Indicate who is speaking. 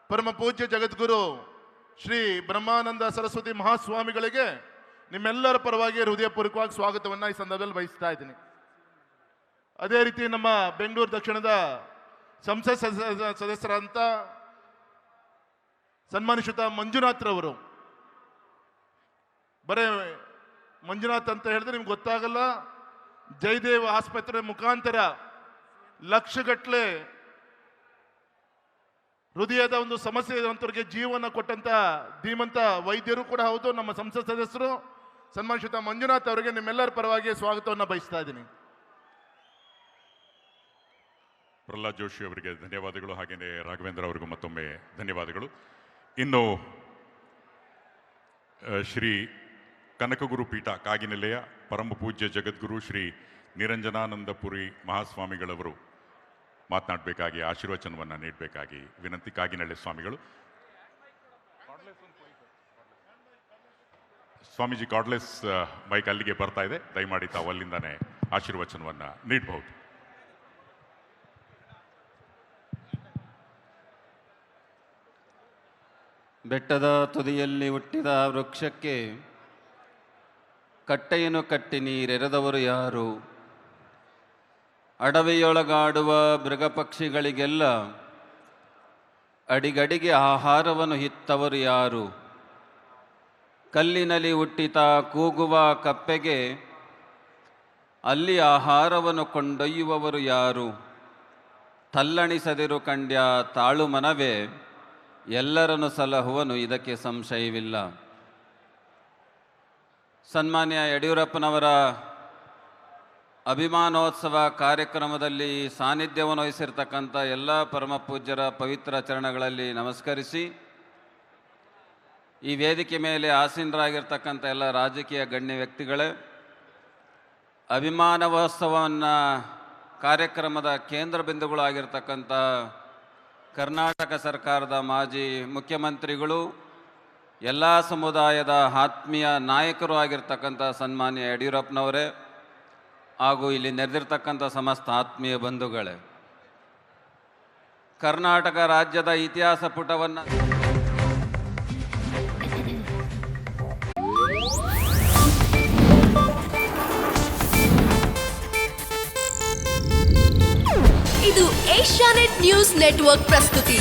Speaker 1: ಪರಮ ಪೂಜ್ಯ ಜಗದ್ಗುರು ಶ್ರೀ ಬ್ರಹ್ಮಾನಂದ ಸರಸ್ವತಿ ಮಹಾಸ್ವಾಮಿಗಳಿಗೆ ನಿಮ್ಮೆಲ್ಲರ ಪರವಾಗಿ ಹೃದಯಪೂರ್ವಕವಾಗಿ ಸ್ವಾಗತವನ್ನು ಈ ಸಂದರ್ಭದಲ್ಲಿ ಬಯಸ್ತಾ ಇದ್ದೀನಿ. ಅದೇ ರೀತಿ ನಮ್ಮ ಬೆಂಗಳೂರು ದಕ್ಷಿಣದ ಸಂಸತ್ ಸದಸ್ಯರಂತ ಸನ್ಮಾನಿತ ಮಂಜುನಾಥ್ರವರು, ಬರೇ ಮಂಜುನಾಥ್ ಅಂತ ಹೇಳಿದ್ರೆ ನಿಮ್ಗೆ ಗೊತ್ತಾಗಲ್ಲ, ಜಯದೇವ ಆಸ್ಪತ್ರೆ ಮುಖಾಂತರ ಲಕ್ಷಗಟ್ಟಲೆ ಹೃದಯದ ಒಂದು ಸಮಸ್ಯೆ ಇರುವಂತವರಿಗೆ ಜೀವನ ಕೊಟ್ಟಂತ ಧೀಮಂತ ವೈದ್ಯರು ಕೂಡ ಹೌದು. ನಮ್ಮ ಸಂಸತ್ ಸದಸ್ಯರು ಸನ್ಮಾನಿತ ಮಂಜುನಾಥ್ ಅವರಿಗೆ ನಿಮ್ಮೆಲ್ಲರ ಪರವಾಗಿ ಸ್ವಾಗತವನ್ನು ಬಯಸ್ತಾ ಇದ್ದೀನಿ.
Speaker 2: ಪ್ರಹ್ಲಾದ್ ಜೋಶಿ ಅವರಿಗೆ ಧನ್ಯವಾದಗಳು, ಹಾಗೆಯೇ ರಾಘವೇಂದ್ರ ಅವರಿಗೂ ಮತ್ತೊಮ್ಮೆ ಧನ್ಯವಾದಗಳು. ಇನ್ನು ಶ್ರೀ ಕನಕಗುರು ಪೀಠ ಕಾಗಿನೆಲೆಯ ಪರಮ ಪೂಜ್ಯ ಜಗದ್ಗುರು ಶ್ರೀ ನಿರಂಜನಾನಂದಪುರಿ ಮಹಾಸ್ವಾಮಿಗಳವರು ಮಾತನಾಡಬೇಕಾಗಿ ಆಶೀರ್ವಚನವನ್ನು ನೀಡಬೇಕಾಗಿ ವಿನಂತಿ. ಕಾಗಿನೆಲೆ ಸ್ವಾಮಿಗಳು. ಸ್ವಾಮೀಜಿ ಕಾರ್ಡ್ಲೆಸ್ ಮೈಕ್ ಅಲ್ಲಿಗೆ ಬರ್ತಾ ಇದೆ, ದಯಮಾಡಿ ತಾವು ಅಲ್ಲಿಂದಾನೆ ಆಶೀರ್ವಚನವನ್ನು ನೀಡಬಹುದು.
Speaker 3: ಬೆಟ್ಟದ ತುದಿಯಲ್ಲಿ ಹುಟ್ಟಿದ ವೃಕ್ಷಕ್ಕೆ ಕಟ್ಟೆಯನ್ನು ಕಟ್ಟಿ ನೀರೆರೆದವರು ಯಾರು? ಅಡವಿಯೊಳಗಾಡುವ ಮೃಗಪಕ್ಷಿಗಳಿಗೆಲ್ಲ ಅಡಿಗಡಿಗೆ ಆಹಾರವನ್ನು ಹಿತ್ತವರು ಯಾರು? ಕಲ್ಲಿನಲ್ಲಿ ಹುಟ್ಟಿತ ಕೂಗುವ ಕಪ್ಪೆಗೆ ಅಲ್ಲಿ ಆಹಾರವನ್ನು ಕೊಂಡೊಯ್ಯುವವರು ಯಾರು? ತಲ್ಲಣಿಸದಿರು ಕಂಡ್ಯ ತಾಳು ಮನವೇ, ಎಲ್ಲರನ್ನು ಸಲಹುವನು ಇದಕ್ಕೆ ಸಂಶಯವಿಲ್ಲ. ಸನ್ಮಾನ್ಯ ಯಡಿಯೂರಪ್ಪನವರ ಅಭಿಮಾನೋತ್ಸವ ಕಾರ್ಯಕ್ರಮದಲ್ಲಿ ಸಾನ್ನಿಧ್ಯವನ್ನು ವಹಿಸಿರ್ತಕ್ಕಂಥ ಎಲ್ಲ ಪರಮ ಪೂಜ್ಯರ ಪವಿತ್ರ ಚರಣಗಳಲ್ಲಿ ನಮಸ್ಕರಿಸಿ, ಈ ವೇದಿಕೆ ಮೇಲೆ ಆಸೀನರಾಗಿರ್ತಕ್ಕಂಥ ಎಲ್ಲ ರಾಜಕೀಯ ಗಣ್ಯ ವ್ಯಕ್ತಿಗಳೇ, ಅಭಿಮಾನೋತ್ಸವವನ್ನು ಕಾರ್ಯಕ್ರಮದ ಕೇಂದ್ರ ಬಿಂದುಗಳಾಗಿರ್ತಕ್ಕಂಥ ಕರ್ನಾಟಕ ಸರ್ಕಾರದ ಮಾಜಿ ಮುಖ್ಯಮಂತ್ರಿಗಳು, ಎಲ್ಲ ಸಮುದಾಯದ ಆತ್ಮೀಯ ನಾಯಕರು ಆಗಿರ್ತಕ್ಕಂಥ ಸನ್ಮಾನ್ಯ ಯಡಿಯೂರಪ್ಪನವರೇ, ಹಾಗೂ ಇಲ್ಲಿ ನೆರೆದಿರ್ತಕ್ಕಂಥ ಸಮಸ್ತ ಆತ್ಮೀಯ ಬಂಧುಗಳೇ, ಕರ್ನಾಟಕ ರಾಜ್ಯದ ಇತಿಹಾಸ ಪುಟವನ್ನು
Speaker 4: ಇದು ಏಷ್ಯಾನೆಟ್ ನ್ಯೂಸ್ ನೆಟ್ವರ್ಕ್ ಪ್ರಸ್ತುತಿ.